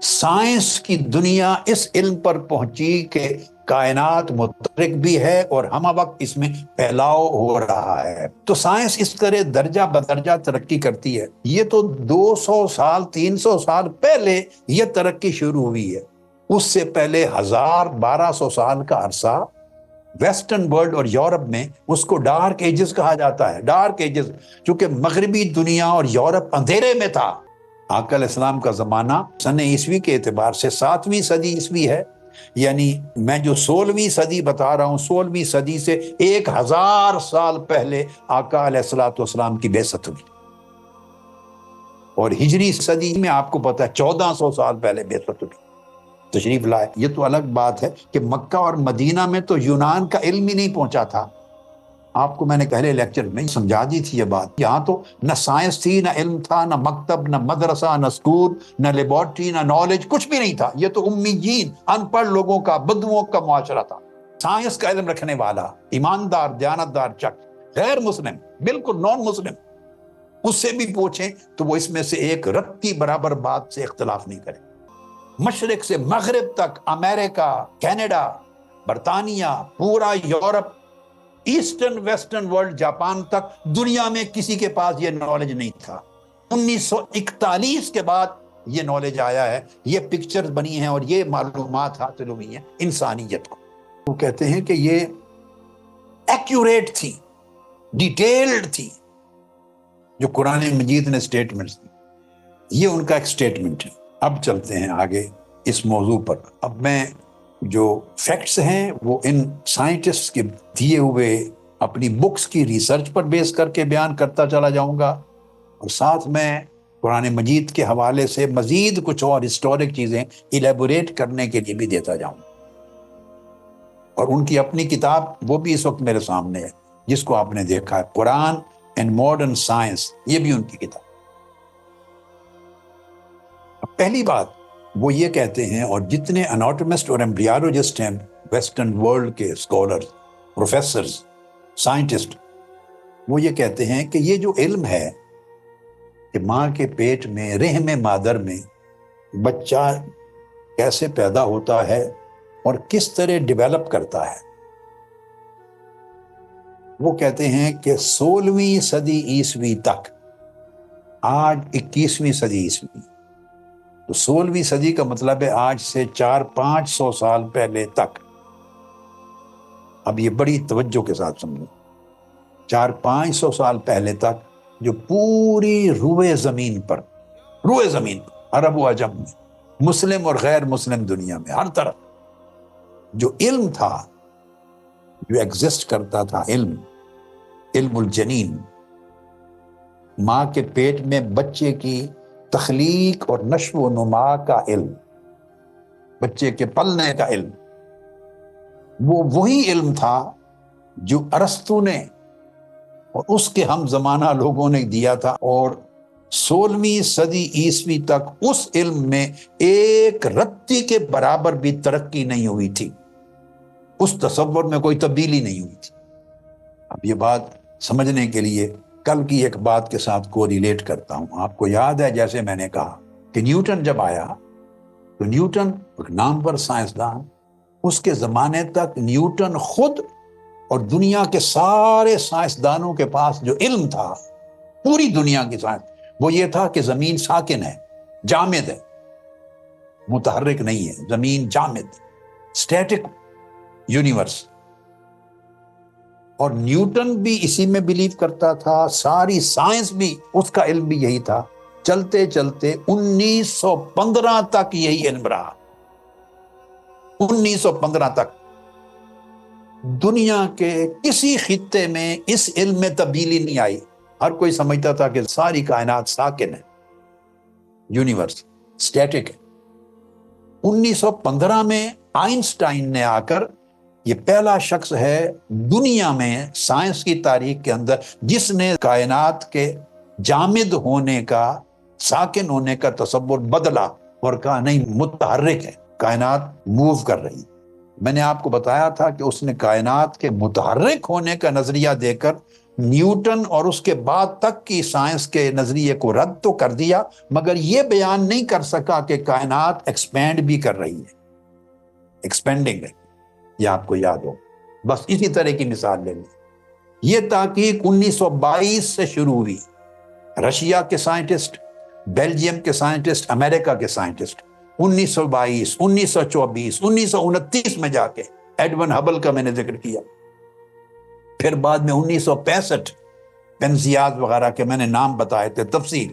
Science کی دنیا اس علم پر پہنچی کہ کائنات متحرک بھی ہے اور ہمہ وقت اس میں پھیلاؤ ہو رہا ہے. تو سائنس اس طرح درجہ بدرجہ ترقی کرتی ہے. یہ تو 200 سال 300 سال پہلے یہ ترقی شروع ہوئی ہے. اس سے پہلے 1200 سال کا عرصہ ویسٹرن ورلڈ اور یورپ میں اس کو ڈارک ایجز کہا جاتا ہے. ڈارک ایجز چونکہ مغربی دنیا اور یورپ اندھیرے میں تھا. آقا علیہ السلام کا زمانہ سن عیسوی کے اعتبار سے 7ویں صدی عیسوی ہے. یعنی میں جو 16ویں صدی بتا رہا ہوں 16ویں صدی سے 1000 سال پہلے آقا علیہ الصلوۃ والسلام کی بعثت ہوئی. اور ہجری صدی میں آپ کو پتا ہے 1400 سال پہلے بعثت ہوئی، تشریف لائے. یہ تو الگ بات ہے کہ مکہ اور مدینہ میں تو یونان کا علم ہی نہیں پہنچا تھا. آپ کو میں نے پہلے لیکچر میں سمجھا دی تھی یہ بات. یہاں تو نہ سائنس تھی، نہ علم تھا، نہ مکتب، نہ مدرسہ، نہ اسکول، نہ لیبارٹری، نہ نالج، کچھ بھی نہیں تھا. یہ تو امیین ان پڑھ لوگوں کا، بدوؤں کا معاشرہ تھا. سائنس کا علم رکھنے والا ایماندار دیانتدار شخص غیر مسلم، بالکل نان مسلم، اس سے بھی پوچھیں تو وہ اس میں سے ایک رتی برابر بات سے اختلاف نہیں کرے. مشرق سے مغرب تک، امریکہ، کینیڈا، برطانیہ، پورا Europe, eastern western world, Japan تک دنیا میں کسی کے پاس یہ نالج نہیں تھا. 1941 کے بعد یہ نالج آیا ہے، یہ پکچرز بنی ہیں اور یہ معلومات حاصل ہوئی ہیں انسانیت کو. وہ کہتے ہیں کہ یہ ایکوریٹ تھی، ڈیٹیلڈ تھی جو قرآن مجید نے سٹیٹمنٹس دی. یہ ان کا ایک سٹیٹمنٹ ہے. اب چلتے ہیں آگے اس موضوع پر. اب میں جو فیکٹس ہیں وہ ان سائنٹسٹ کے دیے ہوئے اپنی بکس کی ریسرچ پر بیس کر کے بیان کرتا چلا جاؤں گا، اور ساتھ میں قرآن مجید کے حوالے سے مزید کچھ اور ہسٹورک چیزیں ایلیبوریٹ کرنے کے لیے بھی دیتا جاؤں. اور ان کی اپنی کتاب وہ بھی اس وقت میرے سامنے ہے جس کو آپ نے دیکھا ہے، قرآن اینڈ ماڈرن سائنس، یہ بھی ان کی کتاب. پہلی بات وہ یہ کہتے ہیں، اور جتنے اناٹومسٹ اور ایمبریالوجسٹ ہیں ویسٹرن ورلڈ کے اسکالرز، پروفیسرز، سائنٹسٹ، وہ یہ کہتے ہیں کہ یہ جو علم ہے کہ ماں کے پیٹ میں رحم مادر میں بچہ کیسے پیدا ہوتا ہے اور کس طرح ڈیولپ کرتا ہے، وہ کہتے ہیں کہ 16ویں صدی عیسوی تک، آج 21ویں صدی عیسوی، تو 16ویں صدی کا مطلب ہے آج سے 400-500 سال پہلے تک. اب یہ بڑی توجہ کے ساتھ سمجھو. 400-500 سال پہلے تک جو پوری روئے زمین پر عرب و عجم میں، مسلم اور غیر مسلم دنیا میں، ہر طرف جو علم تھا، جو ایگزسٹ کرتا تھا، علم الجنین، ماں کے پیٹ میں بچے کی تخلیق اور نشو و نما کا علم، بچے کے پلنے کا علم، وہ وہی علم تھا جو ارسطو نے اور اس کے ہم زمانہ لوگوں نے دیا تھا. اور 16ویں صدی عیسوی تک اس علم میں ایک رتی کے برابر بھی ترقی نہیں ہوئی تھی، اس تصور میں کوئی تبدیلی نہیں ہوئی تھی. اب یہ بات سمجھنے کے لیے کل کی ایک بات کے ساتھ کو ریلیٹ کرتا ہوں. آپ کو یاد ہے جیسے میں نے کہا کہ نیوٹن جب آیا تو نیوٹن ایک نامور سائنسدان، اس کے زمانے تک نیوٹن خود اور دنیا کے سارے سائنسدانوں کے پاس جو علم تھا، پوری دنیا کی سائنس، وہ یہ تھا کہ زمین ساکن ہے، جامد ہے، متحرک نہیں ہے، زمین جامد، اسٹیٹک یونیورس. اور نیوٹن بھی اسی میں بلیو کرتا تھا، ساری سائنس بھی، اس کا علم بھی یہی تھا. چلتے چلتے 1915 تک یہی علم رہا. 1915 تک دنیا کے کسی خطے میں اس علم میں تبدیلی نہیں آئی. ہر کوئی سمجھتا تھا کہ ساری کائنات ساکن ہے، یونیورس اسٹیٹک ہے. 1915 میں آئنسٹائن نے آ کر، یہ پہلا شخص ہے دنیا میں سائنس کی تاریخ کے اندر جس نے کائنات کے جامد ہونے کا، ساکن ہونے کا تصور بدلا اور کہا نہیں، متحرک ہے، کائنات موو کر رہی. میں نے آپ کو بتایا تھا کہ اس نے کائنات کے متحرک ہونے کا نظریہ دے کر نیوٹن اور اس کے بعد تک کی سائنس کے نظریے کو رد تو کر دیا، مگر یہ بیان نہیں کر سکا کہ کائنات ایکسپینڈ بھی کر رہی ہے، ایکسپینڈنگ ہے، یہ آپ کو یاد ہو۔ بس اسی طرح کی مثال لے لیں۔ یہ تحقیق 1922 سے شروع ہوئی، رشیا کے سائنٹسٹ، بیلجیم کے سائنٹسٹ، امریکہ کے سائنٹسٹ، 1922، 1924، 1929 میں جا کے ایڈون ہبل کا میں نے ذکر کیا، پھر بعد میں 1965 پینزیاز وغیرہ کے میں نے نام بتائے تھے تفصیل،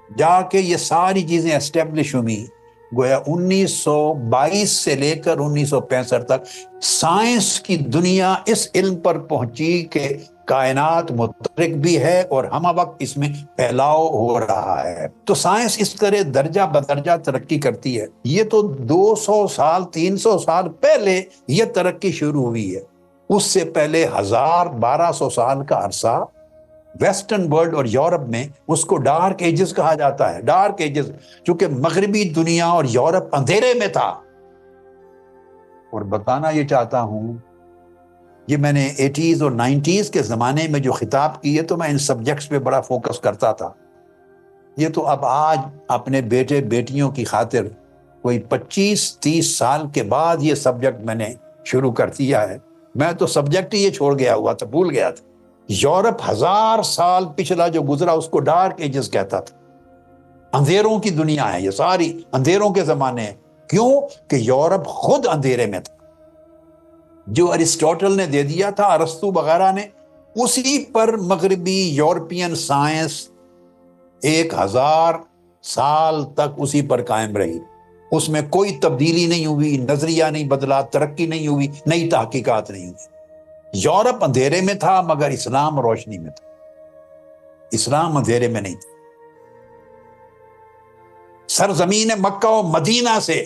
جا کے یہ ساری چیزیں اسٹیبلش ہوئی۔ گویا 1922 سے لے کر 1965 تک سائنس کی دنیا اس علم پر پہنچی کہ کائنات متحرک بھی ہے اور ہمہ وقت اس میں پھیلاؤ ہو رہا ہے۔ تو سائنس اس طرح درجہ بدرجہ ترقی کرتی ہے۔ یہ تو 200 سال 300 سال پہلے یہ ترقی شروع ہوئی ہے۔ اس سے پہلے 1200 سال کا عرصہ ویسٹرن ورلڈ اور یورپ میں اس کو ڈارک ایجز کہا جاتا ہے۔ ڈارک ایجز چونکہ مغربی دنیا اور یورپ اندھیرے میں تھا۔ اور بتانا یہ چاہتا ہوں، یہ میں نے 80s اور 90s کے زمانے میں جو خطاب کیے تو میں ان سبجیکٹس پہ بڑا فوکس کرتا تھا۔ یہ تو اب آج اپنے بیٹے بیٹیوں کی خاطر کوئی 25-30 سال کے بعد یہ سبجیکٹ میں نے شروع کر دیا ہے۔ میں تو سبجیکٹ ہی یہ چھوڑ گیا ہوا تھا، بھول گیا تھا۔ یورپ 1000 سال پچھلا جو گزرا اس کو ڈارک ایجز کہتا تھا۔ اندھیروں کی دنیا ہے، یہ ساری اندھیروں کے زمانے ہیں۔ کیوں کہ یورپ خود اندھیرے میں تھا۔ جو ارسطوٹل نے دے دیا تھا، ارسطو وغیرہ نے، اسی پر مغربی یورپین سائنس 1000 سال تک اسی پر قائم رہی۔ اس میں کوئی تبدیلی نہیں ہوئی، نظریہ نہیں بدلا، ترقی نہیں ہوئی، نئی تحقیقات نہیں ہوئی۔ یورپ اندھیرے میں تھا مگر اسلام روشنی میں تھا۔ اسلام اندھیرے میں نہیں تھا۔ سرزمین مکہ و مدینہ سے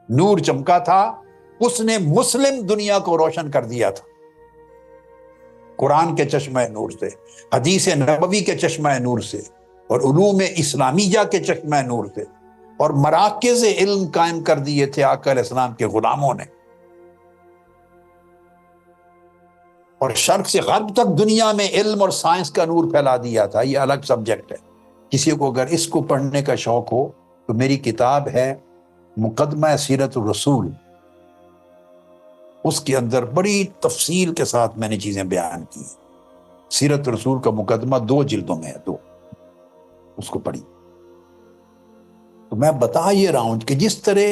نور چمکا تھا، اس نے مسلم دنیا کو روشن کر دیا تھا، قرآن کے چشمہ نور سے، حدیث نبوی کے چشمہ نور سے، اور علوم اسلامیہ کے چشمہ نور سے، اور مراکز علم قائم کر دیے تھے آقا علیہ السلام کے غلاموں نے۔ اور شرق سے غرب تک دنیا میں علم اور سائنس کا نور پھیلا دیا تھا۔ یہ الگ سبجیکٹ ہے، کسی کو اگر اس کو پڑھنے کا شوق ہو تو میری کتاب ہے مقدمہ سیرت الرسول، اس کے اندر بڑی تفصیل کے ساتھ میں نے چیزیں بیان کی۔ سیرت الرسول کا مقدمہ 2 جلدوں میں ہے، 2، اس کو پڑھی۔ تو میں بتا یہ رہا ہوں کہ جس طرح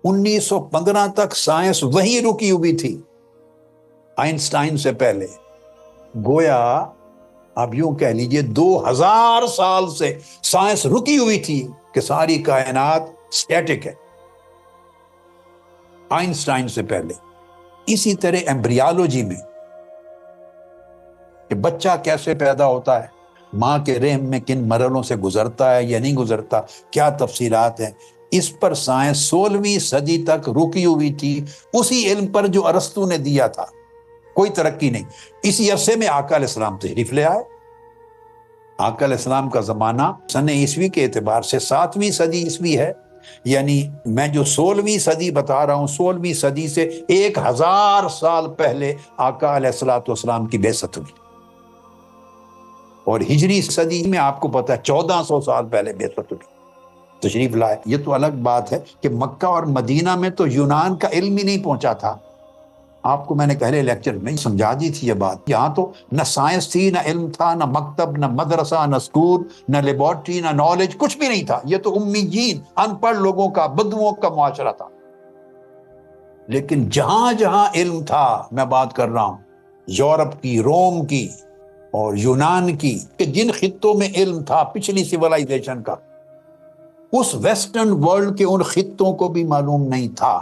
1915 تک سائنس وہیں رکی ہوئی تھی آئنسٹائن سے پہلے، گویا آپ یوں کہہ لیجئے 2000 سال سے سائنس رکی ہوئی تھی کہ ساری کائنات سٹیٹک ہے، آئنسٹائن سے پہلے۔ اسی طرح ایمبریالوجی میں کہ بچہ کیسے پیدا ہوتا ہے، ماں کے رحم میں کن مرحلوں سے گزرتا ہے یا نہیں گزرتا، کیا تفصیلات ہیں، اس پر سائنس 16ویں صدی تک رکی ہوئی تھی، اسی علم پر جو ارسطو نے دیا تھا، کوئی ترقی نہیں۔ اسی عرصے میں آقا علیہ السلام تشریف لے آئے۔ آقا علیہ السلام کا زمانہ سن عیسوی کے اعتبار سے 7ویں صدی عیسوی ہے، یعنی میں جو 16ویں صدی بتا رہا ہوں، 16ویں صدی سے 1000 سال پہلے آقا علیہ السلام کی بعثت ہوئی، اور ہجری صدی میں آپ کو پتا ہے 1400 سال پہلے بعثت ہوئی، تشریف لائے۔ یہ تو الگ بات ہے کہ مکہ اور مدینہ میں تو یونان کا علم ہی نہیں پہنچا تھا۔ آپ کو میں نے پہلے لیکچر میں سمجھا دی تھی یہ بات، یہاں تو نہ سائنس تھی، نہ علم تھا، نہ مکتب، نہ مدرسہ، نہ اسکول، نہ لیبارٹری، نہ نالج، کچھ بھی نہیں تھا۔ یہ تو امیین، ان پڑھ لوگوں کا، بدوؤں کا معاشرہ تھا۔ لیکن جہاں جہاں علم تھا، میں بات کر رہا ہوں یورپ کی، روم کی اور یونان کی، کہ جن خطوں میں علم تھا پچھلی سیولائزیشن کا، اس ویسٹرن ورلڈ کے ان خطوں کو بھی معلوم نہیں تھا۔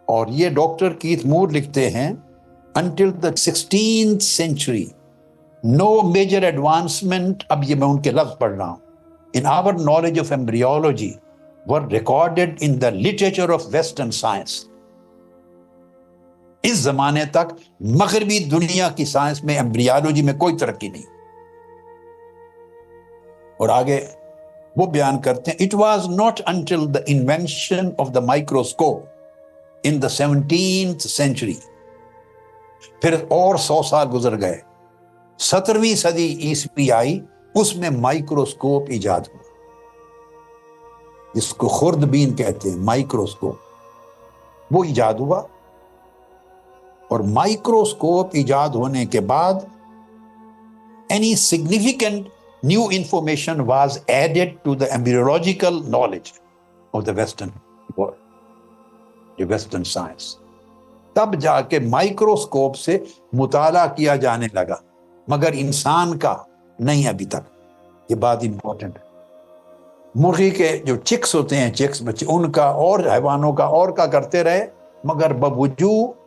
اور یہ ڈاکٹر کیتھ مور لکھتے ہیں until the 16th century no major advancement، اب یہ میں ان کے لفظ پڑھ رہا ہوں، in our knowledge of embryology were recorded in the literature of western science۔ اس زمانے تک مغربی دنیا کی سائنس میں ایمبریالوجی میں کوئی ترقی نہیں۔ اور آگے وہ بیان کرتے ہیں it was not until the invention of the microscope in the 17th century پھر اور 100 سال گزر گئے، 17ویں صدی عیسوی آئی، اس میں مائکروسکوپ ایجاد ہوا، جس کو خوردبین کہتے ہیں، مائکروسکوپ وہ ایجاد ہوا۔ اور مائکروسکوپ ایجاد ہونے کے بعد any significant new information was added to the embryological knowledge of the Western world, the Western science۔ تب جا کے مائکروسکوپ سے مطالعہ کیا جانے لگا، مگر انسان کا نہیں ابھی تک۔ یہ بات امپورٹنٹ ہے۔ مرغی کے جو چکس ہوتے ہیں، چکس بچے، ان کا اور حیوانوں کا اور کا کرتے رہے، مگر باوجود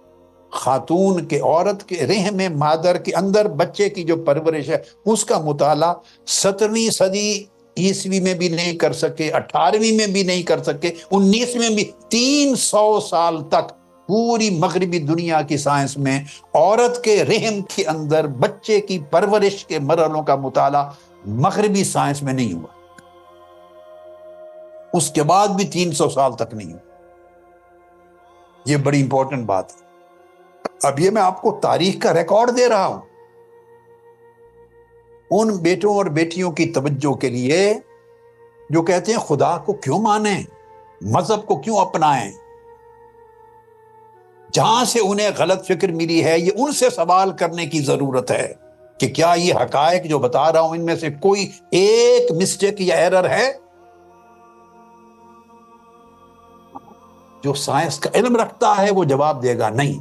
خاتون کے، عورت کے رحم مادر کے اندر بچے کی جو پرورش ہے، اس کا مطالعہ 17ویں صدی عیسوی میں بھی نہیں کر سکے، 18ویں میں بھی نہیں کر سکے، 19ویں میں بھی 300 سال تک پوری مغربی دنیا کی سائنس میں عورت کے رحم کے اندر بچے کی پرورش کے مرحلوں کا مطالعہ مغربی سائنس میں نہیں ہوا۔ اس کے بعد بھی 300 سال تک نہیں ہوا۔ یہ بڑی امپورٹنٹ بات ہے۔ اب یہ میں آپ کو تاریخ کا ریکارڈ دے رہا ہوں ان بیٹوں اور بیٹیوں کی توجہ کے لیے جو کہتے ہیں خدا کو کیوں مانیں، مذہب کو کیوں اپنائیں۔ جہاں سے انہیں غلط فکر ملی ہے، یہ ان سے سوال کرنے کی ضرورت ہے کہ کیا یہ حقائق جو بتا رہا ہوں ان میں سے کوئی ایک مسٹیک یا ایرر ہے؟ جو سائنس کا علم رکھتا ہے وہ جواب دے گا نہیں،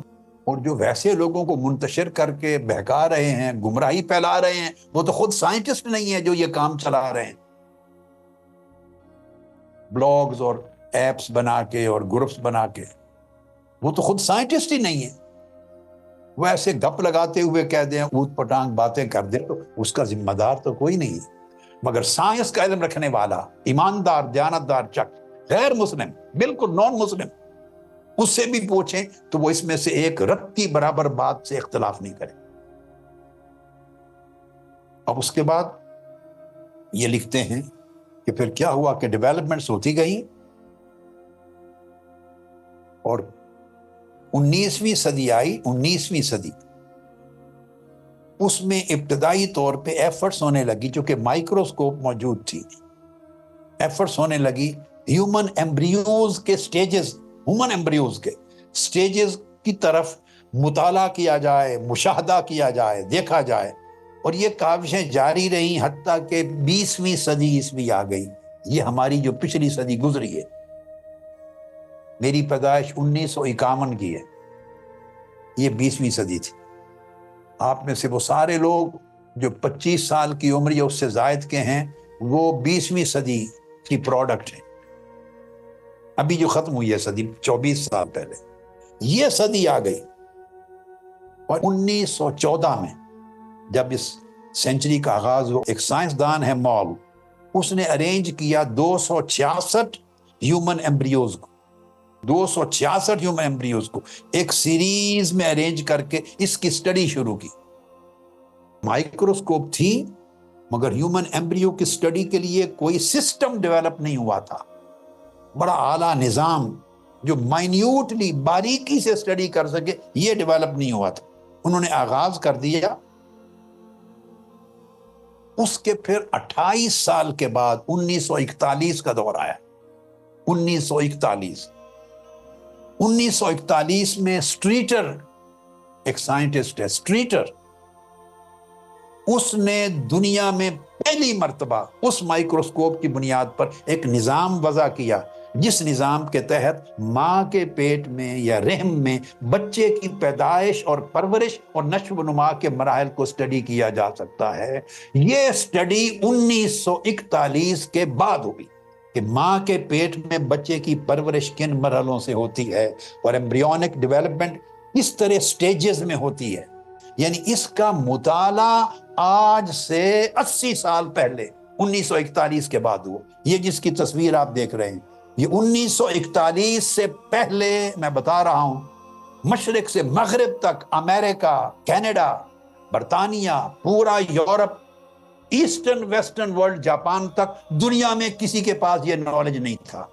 اور جو ویسے لوگوں کو منتشر کر کے بہکا رہے ہیں، گمراہی پھیلا رہے ہیں، وہ تو خود سائنٹسٹ نہیں ہے جو یہ کام چلا رہے ہیں، بلاگز اور ایپس بنا کے اور گروپس بنا کے، وہ تو خود سائنٹسٹ ہی نہیں ہے۔ وہ ایسے گپ لگاتے ہوئے کہہ دیں، اوت پٹانگ باتیں کر دیں، تو اس کا ذمہ دار تو کوئی نہیں ہے۔ مگر سائنس کا علم رکھنے والا ایماندار دیانتدار شخص، غیر مسلم، بالکل نان مسلم، اس سے بھی پوچھیں تو وہ اس میں سے ایک رتی برابر بات سے اختلاف نہیں کرے۔ اب اس کے بعد یہ لکھتے ہیں کہ پھر کیا ہوا کہ ڈیولپمنٹس ہوتی گئی، اور 19ویں صدی آئی۔ 19ویں صدی اس میں ابتدائی طور پہ ایفرٹس ہونے لگی، چونکہ مائکروسکوپ موجود تھی، ایفرٹس ہونے لگی ہیومن ایمبریوز کے سٹیجز، ہیومن ایمبریوز کے سٹیجز کی طرف مطالعہ کیا جائے، مشاہدہ کیا جائے، دیکھا جائے، اور یہ کاوشیں جاری رہیں حتیٰ کہ 20ویں صدی عیسوی آ گئی۔ یہ ہماری جو پچھلی صدی گزری ہے، میری پیدائش 1951 کی ہے، یہ 20ویں صدی تھی۔ آپ میں سے وہ سارے لوگ جو 25 سال کی عمر یا اس سے زائد کے ہیں، وہ 20ویں صدی کی پروڈکٹ ہیں۔ ابھی جو ختم ہوئی ہے صدی، 24 سال پہلے یہ صدی آ گئی۔ اور 1914 میں جب اس سینچری کا آغاز ہو، ایک سائنسدان ہے مال، اس نے ارینج کیا 266 ہیومن ایمبریوز کو، 266 ہیومن ایمبریوز کو ایک سیریز میں ارینج کر کے اس کی سٹڈی شروع کی۔ مائکروسکوپ تھی، مگر ہیومن ایمبریو کی سٹڈی کے لیے کوئی سسٹم ڈیولپ نہیں ہوا تھا، بڑا اعلیٰ نظام جو مائنیوٹلی باریکی سے سٹڈی کر سکے، یہ ڈیولپ نہیں ہوا تھا۔ انہوں نے آغاز کر دیا۔ اس کے پھر 28 سال کے بعد 1941 کا دور آیا۔ 1941 میں سٹریٹر ایک سائنٹسٹ ہے، سٹریٹر، اس نے دنیا میں پہلی مرتبہ اس مائکروسکوپ کی بنیاد پر ایک نظام وضع کیا، جس نظام کے تحت ماں کے پیٹ میں یا رحم میں بچے کی پیدائش اور پرورش اور نشو و نما کے مراحل کو سٹڈی کیا جا سکتا ہے۔ یہ سٹڈی 1941 کے بعد ہوئی کہ ماں کے پیٹ میں بچے کی پرورش کن مرحلوں سے ہوتی ہے اور ایمبریونک ڈیولپمنٹ کس طرح سٹیجز میں ہوتی ہے۔ یعنی اس کا مطالعہ آج سے 80 سال پہلے 1941 کے بعد ہوا۔ یہ جس کی تصویر آپ دیکھ رہے ہیں، یہ 1941 سے پہلے میں بتا رہا ہوں، مشرق سے مغرب تک، امریکہ، کینیڈا، برطانیہ، پورا Europe, eastern western world, Japan تک، دنیا میں کسی کے پاس یہ نالج نہیں تھا۔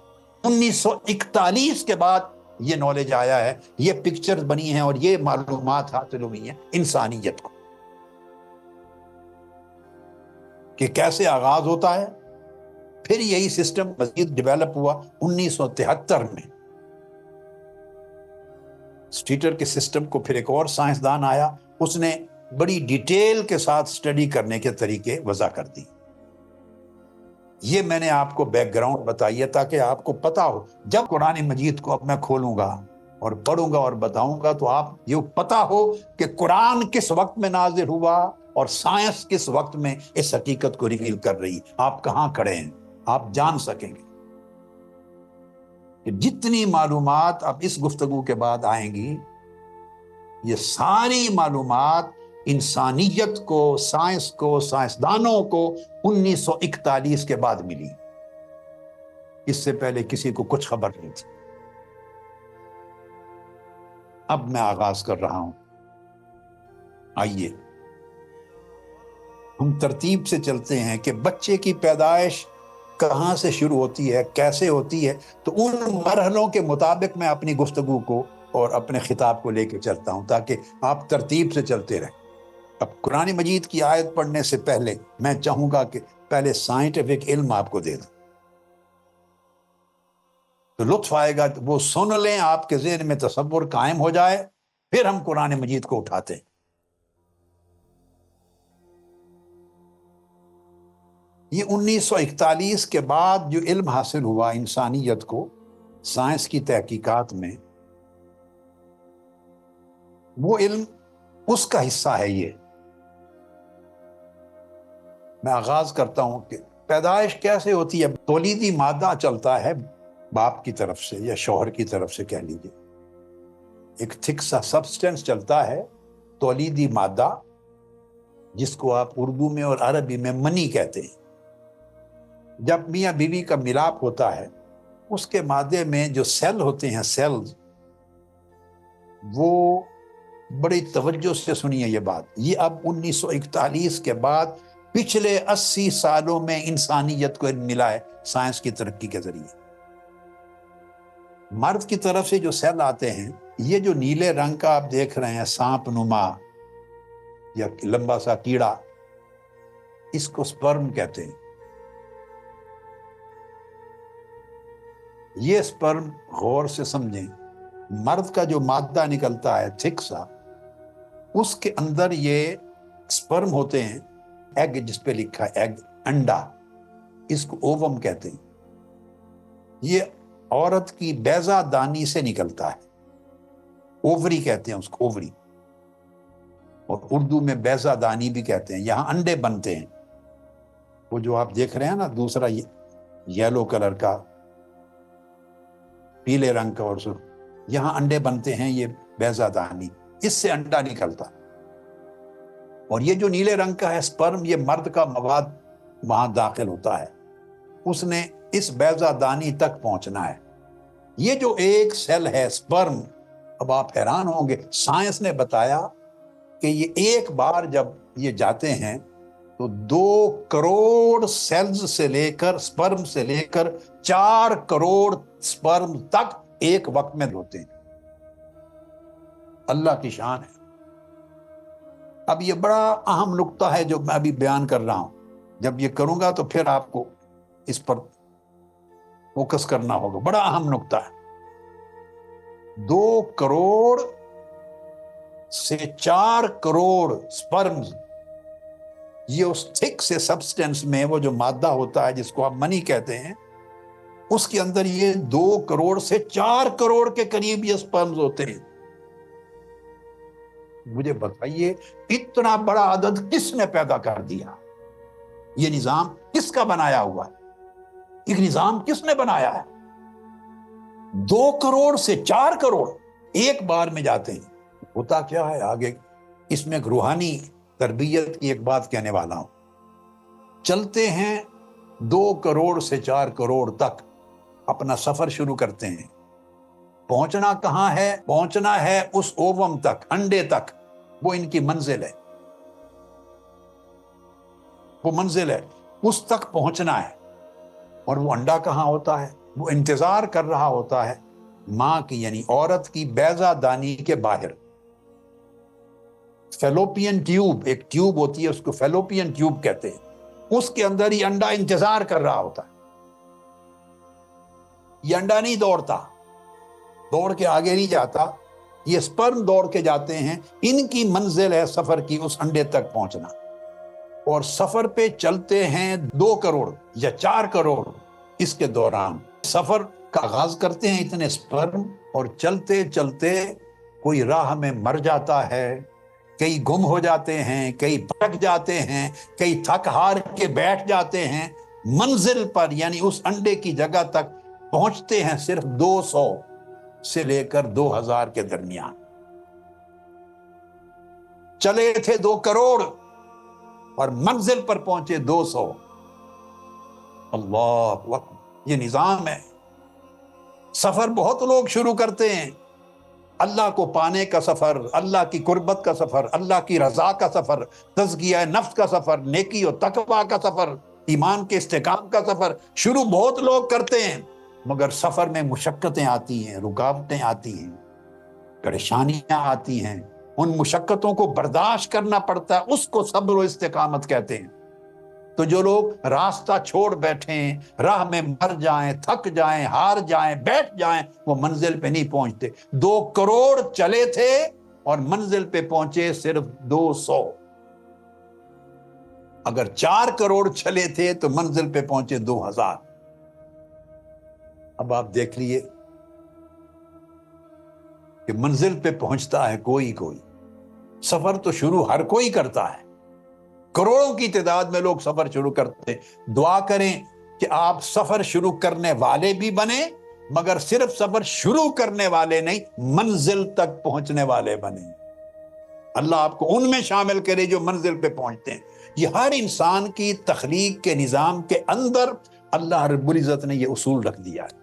1941 کے بعد یہ نالج آیا ہے، یہ پکچر بنی ہیں اور یہ معلومات حاصل ہوئی ہیں انسانیت کو کہ کیسے آغاز ہوتا ہے۔ پھر یہی سسٹم مزید ڈیولپ ہوا 1973 میں، اسٹیٹر کے سسٹم کو پھر ایک اور سائنسدان آیا، اس نے بڑی ڈیٹیل کے ساتھ اسٹڈی کرنے کے طریقے وضع کر دی۔ یہ میں نے آپ کو بیک گراؤنڈ بتائی ہے تاکہ آپ کو پتا ہو، جب قرآن مجید کو اب میں کھولوں گا اور پڑھوں گا اور بتاؤں گا تو آپ یہ پتا ہو کہ قرآن کس وقت میں نازل ہوا اور سائنس کس وقت میں اس حقیقت کو ریویل کر رہی، آپ کہاں کھڑے ہیں، آپ جان سکیں گے کہ جتنی معلومات اب اس گفتگو کے بعد آئیں گی، یہ ساری معلومات انسانیت کو، سائنس کو، سائنسدانوں کو 1941 کے بعد ملی۔ اس سے پہلے کسی کو کچھ خبر نہیں تھی۔ اب میں آغاز کر رہا ہوں، آئیے ہم ترتیب سے چلتے ہیں کہ بچے کی پیدائش کہاں سے شروع ہوتی ہے، کیسے ہوتی ہے، تو ان مرحلوں کے مطابق میں اپنی گفتگو کو اور اپنے خطاب کو لے کے چلتا ہوں تاکہ آپ ترتیب سے چلتے رہیں۔ اب قرآن مجید کی آیت پڑھنے سے پہلے میں چاہوں گا کہ پہلے سائنٹیفک علم آپ کو دے دوں، تو لطف آئے گا، وہ سن لیں، آپ کے ذہن میں تصور قائم ہو جائے، پھر ہم قرآن مجید کو اٹھاتے ہیں۔ یہ 1941 کے بعد جو علم حاصل ہوا انسانیت کو سائنس کی تحقیقات میں، وہ علم اس کا حصہ ہے۔ یہ میں آغاز کرتا ہوں کہ پیدائش کیسے ہوتی ہے۔ تولیدی مادہ چلتا ہے باپ کی طرف سے یا شوہر کی طرف سے، کہہ لیجیے ایک تھک سا سبسٹینس چلتا ہے، تولیدی مادہ، جس کو آپ اردو میں اور عربی میں منی کہتے ہیں۔ جب میاں بیوی کا ملاپ ہوتا ہے، اس کے مادے میں جو سیل ہوتے ہیں، سیلز، وہ بڑی توجہ سے سنیے یہ بات، یہ اب 1941 کے بعد پچھلے 80 سالوں میں انسانیت کو علم ملا ہے سائنس کی ترقی کے ذریعے۔ مرد کی طرف سے جو سیل آتے ہیں، یہ جو نیلے رنگ کا آپ دیکھ رہے ہیں سانپ نما یا لمبا سا کیڑا، اس کو سپرم کہتے ہیں۔ یہ سپرم غور سے سمجھیں، مرد کا جو مادہ نکلتا ہے تھک سا، اس کے اندر یہ سپرم ہوتے ہیں، ایگ جس پہ لکھا ہے ایگ، انڈا، اس کو اووم کہتے ہیں۔ یہ عورت کی بیضہ دانی سے نکلتا ہے، اووری کہتے ہیں اس کو، اووری، اور اردو میں بیضہ دانی بھی کہتے ہیں۔ یہاں انڈے بنتے ہیں، وہ جو آپ دیکھ رہے ہیں نا دوسرا یلو کلر کا، پیلے رنگ کا، اور یہاں انڈے بنتے ہیں، یہ بیضہ دانی، اس سے انڈا نکلتا۔ اور یہ جو نیلے رنگ کا ہے سپرم، یہ مرد کا مواد وہاں داخل ہوتا ہے، اس نے اس بیضہ دانی تک پہنچنا ہے۔ یہ جو ایک سیل ہے سپرم، اب آپ حیران ہوں گے، سائنس نے بتایا کہ یہ ایک بار جب یہ جاتے ہیں تو 2 کروڑ سیلز سے لے کر، سپرم سے لے کر 4 کروڑ سپرم تک ایک وقت میں ہوتے ہیں۔ اللہ کی شان ہے۔ اب یہ بڑا اہم نقطہ ہے جو میں ابھی بیان کر رہا ہوں، جب یہ کروں گا تو پھر آپ کو اس پر فوکس کرنا ہوگا، بڑا اہم نقطہ ہے۔ 2 کروڑ سے 4 کروڑ سپرمز، یہ اس تھک سے سبسٹینس میں وہ جو مادہ ہوتا ہے جس کو آپ منی کہتے ہیں، اس کے اندر یہ 2 کروڑ سے 4 کروڑ کے قریب یہ سپرمز ہوتے ہیں۔ مجھے بتائیے اتنا بڑا عدد کس نے پیدا کر دیا؟ یہ نظام کس کا بنایا ہوا ہے؟ ایک نظام کس نے بنایا ہے؟ 2 کروڑ سے 4 کروڑ ایک بار میں جاتے ہیں۔ ہوتا کیا ہے آگے، اس میں ایک روحانی تربیت کی ایک بات کہنے والا ہوں۔ چلتے ہیں 2 کروڑ سے 4 کروڑ تک اپنا سفر شروع کرتے ہیں۔ پہنچنا کہاں ہے؟ پہنچنا ہے اس اووم تک، انڈے تک، وہ ان کی منزل ہے، وہ منزل ہے، اس تک پہنچنا ہے۔ اور وہ انڈا کہاں ہوتا ہے؟ وہ انتظار کر رہا ہوتا ہے ماں کی یعنی عورت کی بیضہ دانی کے باہر فیلوپین ٹیوب، ایک ٹیوب ہوتی ہے اس کو فیلوپین ٹیوب کہتے ہیں، اس کے اندر یہ انڈا انتظار کر رہا ہوتا ہے۔ یہ انڈا نہیں دوڑتا، دوڑ کے آگے نہیں جاتا، یہ سپرم دوڑ کے جاتے ہیں۔ ان کی منزل ہے سفر کی اس انڈے تک پہنچنا، اور سفر پہ چلتے ہیں 2 کروڑ یا 4 کروڑ۔ اس کے دوران سفر کا آغاز کرتے ہیں اتنے سپرم، اور چلتے چلتے کوئی راہ میں مر جاتا ہے، کئی گم ہو جاتے ہیں، کئی بھٹک جاتے ہیں، کئی تھک ہار کے بیٹھ جاتے ہیں۔ منزل پر یعنی اس انڈے کی جگہ تک پہنچتے ہیں صرف 200 سے لے کر 2000 کے درمیان۔ چلے تھے 2 کروڑ اور منزل پر پہنچے 200۔ اللہ اکبر، یہ نظام ہے۔ سفر بہت لوگ شروع کرتے ہیں، اللہ کو پانے کا سفر، اللہ کی قربت کا سفر، اللہ کی رضا کا سفر، تزکیہ نفس کا سفر، نیکی و تقوی کا سفر، ایمان کے استحکام کا سفر شروع بہت لوگ کرتے ہیں، مگر سفر میں مشقتیں آتی ہیں، رکاوٹیں آتی ہیں، پریشانیاں آتی ہیں، ان مشقتوں کو برداشت کرنا پڑتا ہے، اس کو صبر و استقامت کہتے ہیں۔ تو جو لوگ راستہ چھوڑ بیٹھیں، راہ میں مر جائیں، تھک جائیں، ہار جائیں، بیٹھ جائیں، وہ منزل پہ نہیں پہنچتے۔ 2 کروڑ چلے تھے اور منزل پہ پہنچے صرف 200۔ اگر 4 کروڑ چلے تھے تو منزل پہ پہنچے 2000۔ اب آپ دیکھ لیے کہ منزل پہ پہنچتا ہے کوئی۔ سفر تو شروع ہر کوئی کرتا ہے، کروڑوں کی تعداد میں لوگ سفر شروع کرتے ہیں۔ دعا کریں کہ آپ سفر شروع کرنے والے بھی بنیں، مگر صرف سفر شروع کرنے والے نہیں، منزل تک پہنچنے والے بنیں۔ اللہ آپ کو ان میں شامل کرے جو منزل پہ پہنچتے ہیں۔ یہ ہر انسان کی تخلیق کے نظام کے اندر اللہ رب العزت نے یہ اصول رکھ دیا ہے۔